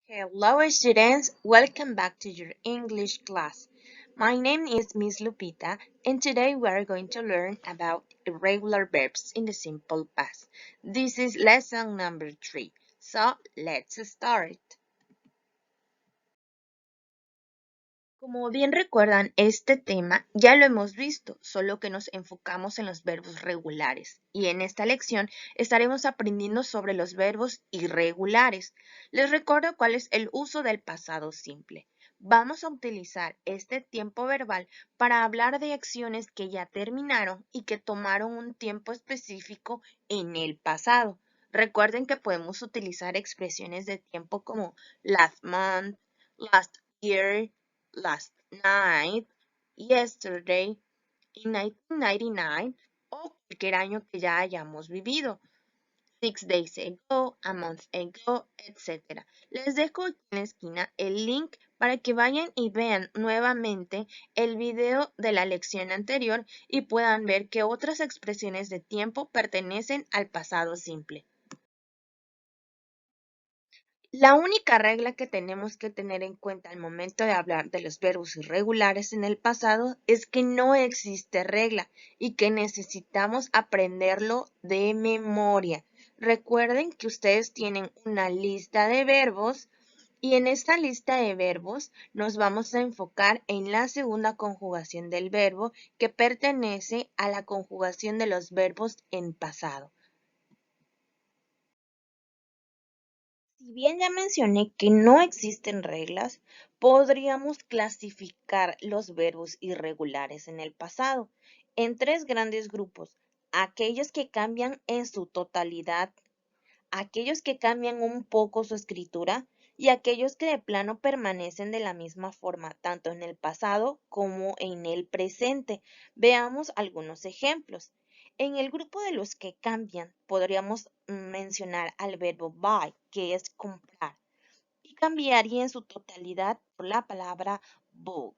Hello students, welcome back to your English class. My name is Miss Lupita and today we are going to learn about irregular verbs in the simple past. This is lesson number 3, so let's start. Como bien recuerdan, este tema ya lo hemos visto, solo que nos enfocamos en los verbos regulares. Y en esta lección estaremos aprendiendo sobre los verbos irregulares. Les recuerdo cuál es el uso del pasado simple. Vamos a utilizar este tiempo verbal para hablar de acciones que ya terminaron y que tomaron un tiempo específico en el pasado. Recuerden que podemos utilizar expresiones de tiempo como last month, last year, last night, yesterday, in 1999 o cualquier año que ya hayamos vivido. 6 days ago, a month ago, etc. Les dejo aquí en la esquina el link para que vayan y vean nuevamente el video de la lección anterior y puedan ver que otras expresiones de tiempo pertenecen al pasado simple. La única regla que tenemos que tener en cuenta al momento de hablar de los verbos irregulares en el pasado es que no existe regla y que necesitamos aprenderlo de memoria. Recuerden que ustedes tienen una lista de verbos y en esta lista de verbos nos vamos a enfocar en la segunda conjugación del verbo que pertenece a la conjugación de los verbos en pasado. Si bien ya mencioné que no existen reglas, podríamos clasificar los verbos irregulares en el pasado en tres grandes grupos: aquellos que cambian en su totalidad, aquellos que cambian un poco su escritura y aquellos que de plano permanecen de la misma forma, tanto en el pasado como en el presente. Veamos algunos ejemplos. En el grupo de los que cambian, podríamos mencionar al verbo buy, que es comprar, y cambiaría en su totalidad por la palabra bought.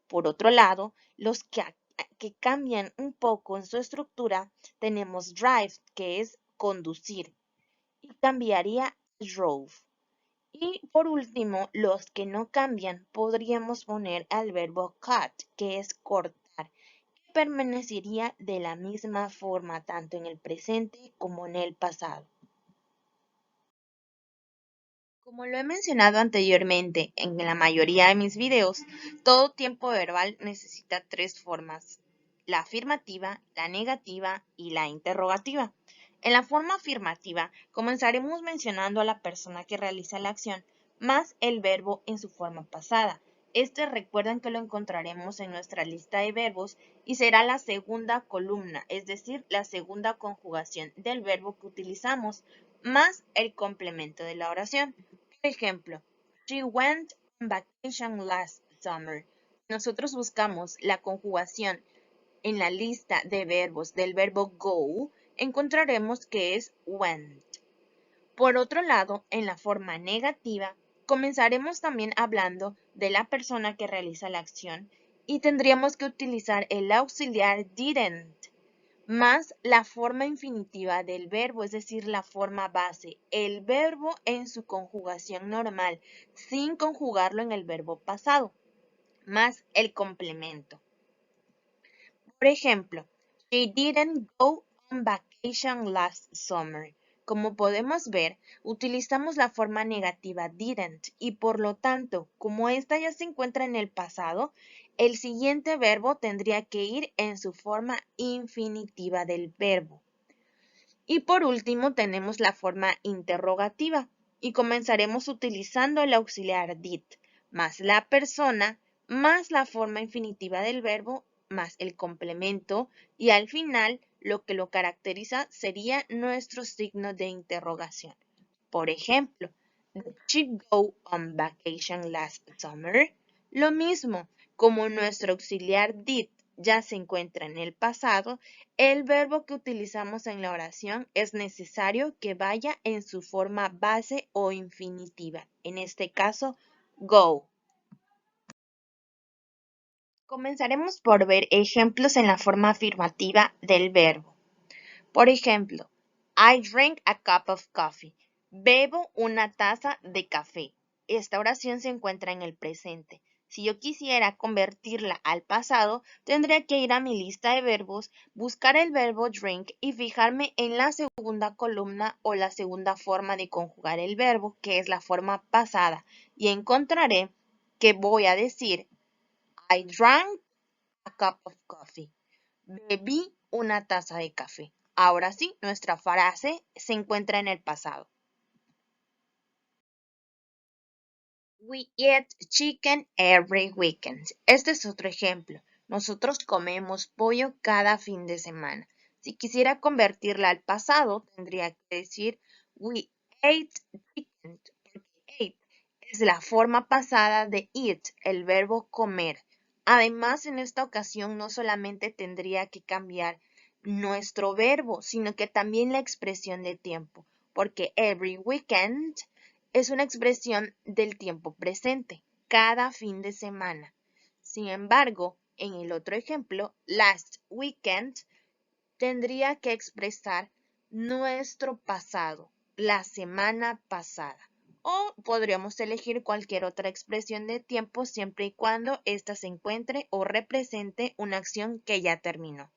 Por otro lado, los que cambian un poco en su estructura, tenemos drive, que es conducir, y cambiaría drove. Y por último, los que no cambian, podríamos poner al verbo cut, que es cortar, que permanecería de la misma forma tanto en el presente como en el pasado. Como lo he mencionado anteriormente en la mayoría de mis videos, todo tiempo verbal necesita tres formas: la afirmativa, la negativa y la interrogativa. En la forma afirmativa, comenzaremos mencionando a la persona que realiza la acción más el verbo en su forma pasada. Recuerden que lo encontraremos en nuestra lista de verbos y será la segunda columna, es decir, la segunda conjugación del verbo que utilizamos, más el complemento de la oración. Por ejemplo, she went on vacation last summer. Nosotros buscamos la conjugación en la lista de verbos del verbo go, encontraremos que es went. Por otro lado, en la forma negativa, comenzaremos también hablando de la persona que realiza la acción y tendríamos que utilizar el auxiliar didn't más la forma infinitiva del verbo, es decir, la forma base, el verbo en su conjugación normal, sin conjugarlo en el verbo pasado, más el complemento. Por ejemplo, she didn't go on vacation last summer. Como podemos ver, utilizamos la forma negativa didn't y por lo tanto, como esta ya se encuentra en el pasado, el siguiente verbo tendría que ir en su forma infinitiva del verbo. Y por último tenemos la forma interrogativa y comenzaremos utilizando el auxiliar did más la persona más la forma infinitiva del verbo más el complemento y al final lo que lo caracteriza sería nuestro signo de interrogación. Por ejemplo, did she go on vacation last summer? Lo mismo, como nuestro auxiliar did ya se encuentra en el pasado, el verbo que utilizamos en la oración es necesario que vaya en su forma base o infinitiva, en este caso, go. Comenzaremos por ver ejemplos en la forma afirmativa del verbo. Por ejemplo, I drink a cup of coffee. Bebo una taza de café. esta oración se encuentra en el presente. Si yo quisiera convertirla al pasado, tendría que ir a mi lista de verbos, buscar el verbo drink y fijarme en la segunda columna o la segunda forma de conjugar el verbo, que es la forma pasada, y encontraré que voy a decir I drank a cup of coffee. Bebí una taza de café. Ahora sí, nuestra frase se encuentra en el pasado. We eat chicken every weekend. Este es otro ejemplo. Nosotros comemos pollo cada fin de semana. Si quisiera convertirla al pasado, tendría que decir we ate chicken. Porque ate es la forma pasada de eat, el verbo comer. Además, en esta ocasión no solamente tendría que cambiar nuestro verbo, sino que también la expresión de tiempo. Porque every weekend es una expresión del tiempo presente, cada fin de semana. Sin embargo, en el otro ejemplo, last weekend, tendría que expresar nuestro pasado, la semana pasada. O podríamos elegir cualquier otra expresión de tiempo siempre y cuando ésta se encuentre o represente una acción que ya terminó.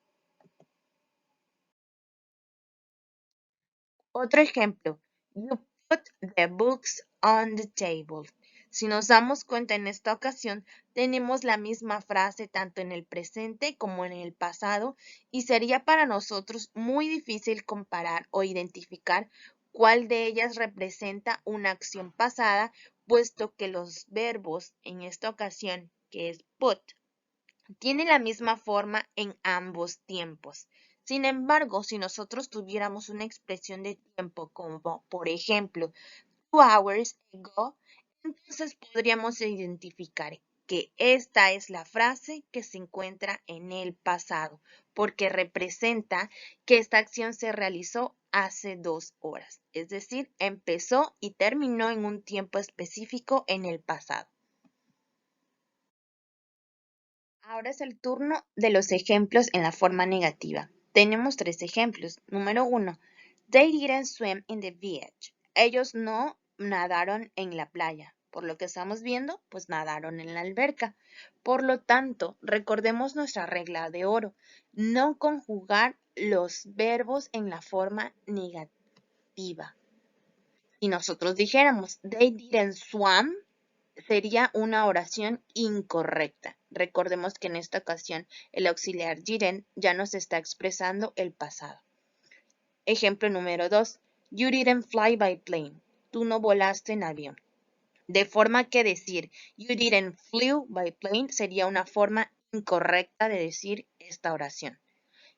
Otro ejemplo, you put the books on the table. Si nos damos cuenta en esta ocasión, tenemos la misma frase tanto en el presente como en el pasado y sería para nosotros muy difícil comparar o identificar cuál de ellas representa una acción pasada, puesto que los verbos en esta ocasión, que es put, tiene la misma forma en ambos tiempos. Sin embargo, si nosotros tuviéramos una expresión de tiempo como por ejemplo 2 hours ago, entonces podríamos identificar que esta es la frase que se encuentra en el pasado, porque representa que esta acción se realizó hace 2 horas, es decir, empezó y terminó en un tiempo específico en el pasado. Ahora es el turno de los ejemplos en la forma negativa. Tenemos 3 ejemplos. Número 1. They didn't swim in the beach. Ellos no nadaron en la playa. Por lo que estamos viendo, pues nadaron en la alberca. Por lo tanto, recordemos nuestra regla de oro. No conjugar los verbos en la forma negativa. Si nosotros dijéramos, they didn't swim, sería una oración incorrecta. Recordemos que en esta ocasión el auxiliar didn't ya nos está expresando el pasado. Ejemplo número 2. You didn't fly by plane. Tú no volaste en avión. De forma que decir you didn't flew by plane sería una forma incorrecta de decir esta oración.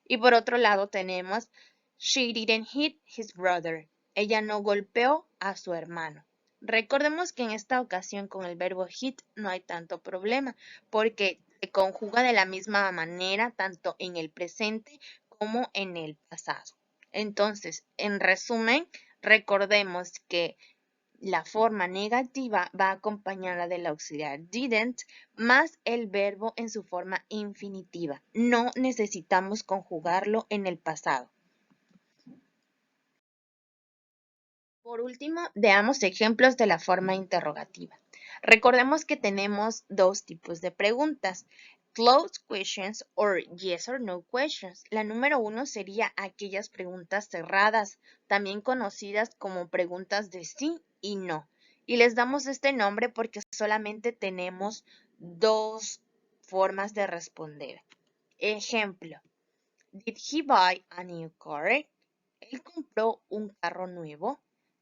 Y por otro lado tenemos she didn't hit his brother. Ella no golpeó a su hermano. Recordemos que en esta ocasión con el verbo hit no hay tanto problema porque se conjuga de la misma manera tanto en el presente como en el pasado. Entonces, en resumen, recordemos que la forma negativa va acompañada del auxiliar didn't más el verbo en su forma infinitiva. No necesitamos conjugarlo en el pasado. Por último, veamos ejemplos de la forma interrogativa. Recordemos que tenemos 2 tipos de preguntas. Closed questions or yes or no questions. La número 1 sería aquellas preguntas cerradas, también conocidas como preguntas de sí y no. Y les damos este nombre porque solamente tenemos 2 formas de responder. Ejemplo. Did he buy a new car? Él compró un carro nuevo.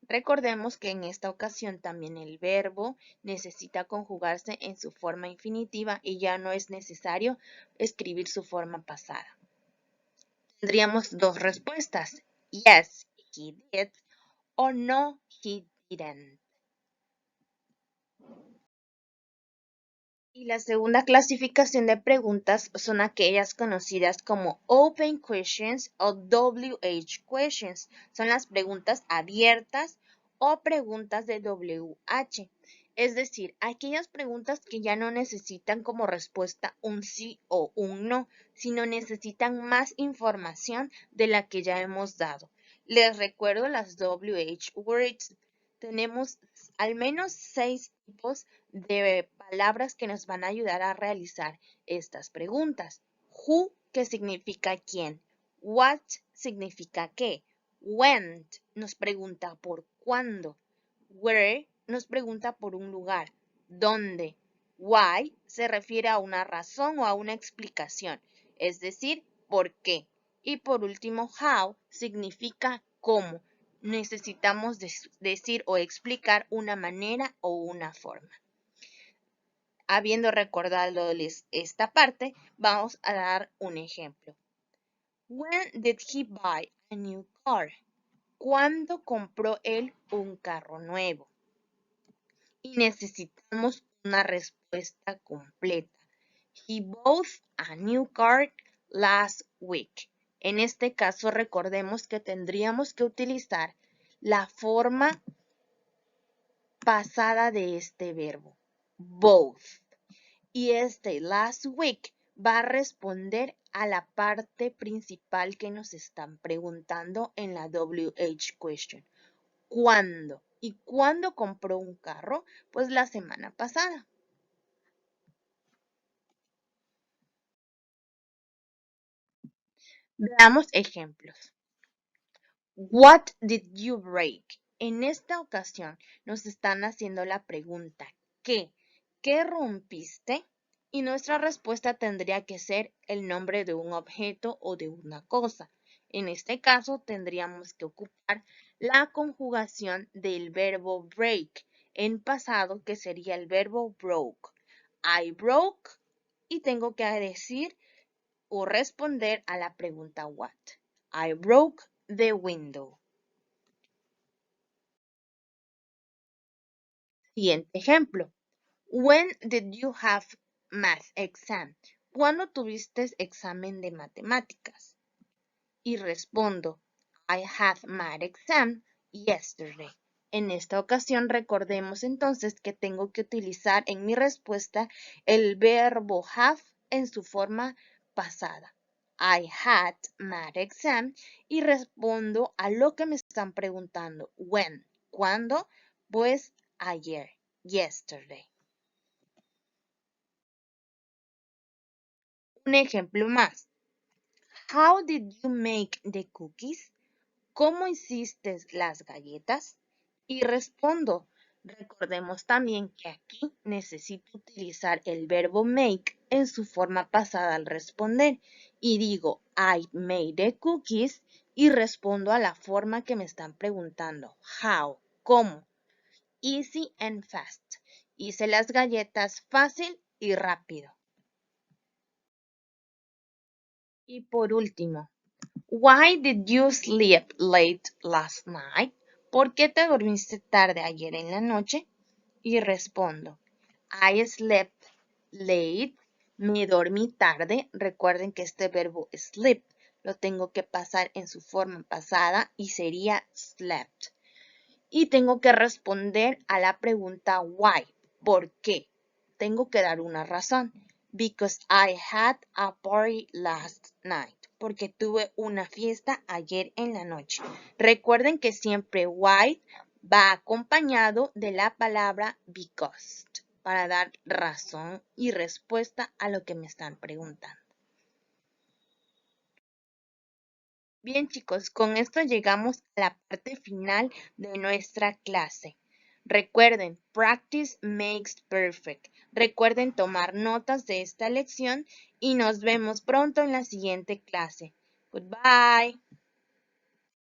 Recordemos que en esta ocasión también el verbo necesita conjugarse en su forma infinitiva y ya no es necesario escribir su forma pasada. Tendríamos 2 respuestas. Yes, he did o no, he didn't. Y la segunda clasificación de preguntas son aquellas conocidas como Open Questions o WH Questions. Son las preguntas abiertas o preguntas de WH. Es decir, aquellas preguntas que ya no necesitan como respuesta un sí o un no, sino necesitan más información de la que ya hemos dado. Les recuerdo las WH words. Tenemos al menos 6 tipos de palabras que nos van a ayudar a realizar estas preguntas. Who, que significa quién. What significa qué. When nos pregunta por cuándo. Where nos pregunta por un lugar. ¿Dónde? Why se refiere a una razón o a una explicación, es decir, por qué. Y por último, how significa cómo. Necesitamos decir o explicar una manera o una forma. Habiendo recordado esta parte, vamos a dar un ejemplo. When did he buy a new car? ¿Cuándo compró él un carro nuevo? Y necesitamos una respuesta completa. He bought a new car last week. En este caso, recordemos que tendríamos que utilizar la forma pasada de este verbo, both. Y este last week va a responder a la parte principal que nos están preguntando en la WH question. ¿Cuándo? ¿Y cuándo compró un carro? Pues la semana pasada. Veamos ejemplos. What did you break? En esta ocasión nos están haciendo la pregunta ¿qué? ¿Qué rompiste? Y nuestra respuesta tendría que ser el nombre de un objeto o de una cosa. En este caso tendríamos que ocupar la conjugación del verbo break en pasado, que sería el verbo broke. I broke y tengo que decir o responder a la pregunta what. I broke the window. Siguiente ejemplo. When did you have math exam? ¿Cuándo tuviste examen de matemáticas? Y respondo, I had math exam yesterday. En esta ocasión recordemos entonces que tengo que utilizar en mi respuesta el verbo have en su forma pasada. I had math exam y respondo a lo que me están preguntando. When? ¿Cuándo? Pues ayer. Yesterday. Un ejemplo más. How did you make the cookies? ¿Cómo hiciste las galletas? Y respondo, recordemos también que aquí necesito utilizar el verbo make en su forma pasada al responder. Y digo, I made the cookies y respondo a la forma que me están preguntando. How? ¿Cómo? Easy and fast. Hice las galletas fácil y rápido. Y por último, why did you sleep late last night? ¿Por qué te dormiste tarde ayer en la noche? Y respondo, I slept late, me dormí tarde. Recuerden que este verbo sleep lo tengo que pasar en su forma pasada y sería slept. Y tengo que responder a la pregunta why, ¿por qué? Tengo que dar una razón. Because I had a party last night. Porque tuve una fiesta ayer en la noche. Recuerden que siempre why va acompañado de la palabra because para dar razón y respuesta a lo que me están preguntando. Bien chicos, con esto llegamos a la parte final de nuestra clase. Recuerden, practice makes perfect. Recuerden tomar notas de esta lección y nos vemos pronto en la siguiente clase. Goodbye.